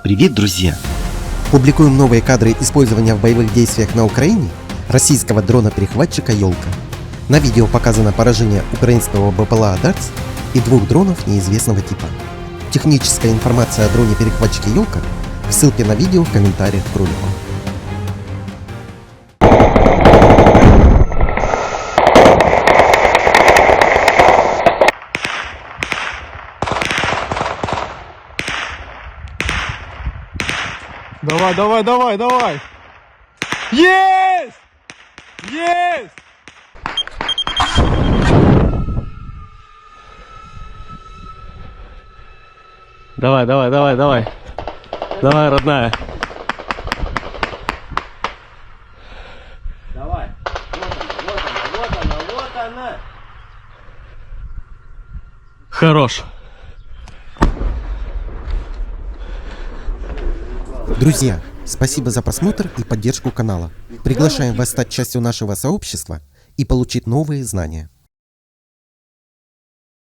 Привет, друзья! Публикуем новые кадры использования в боевых действиях на Украине российского дрона-перехватчика «Ёлка». На видео показано поражение украинского БПЛА «Дартс» и 2 дронов неизвестного типа. Техническая информация о дроне-перехватчике «Ёлка» в ссылке на видео в комментариях к ролику. Давай, давай, давай, давай! Есть! Есть! Давай, давай, давай, давай. Давай, родная. Давай! Вот она! Хорош. Друзья, спасибо за просмотр и поддержку канала. Приглашаем вас стать частью нашего сообщества и получить новые знания.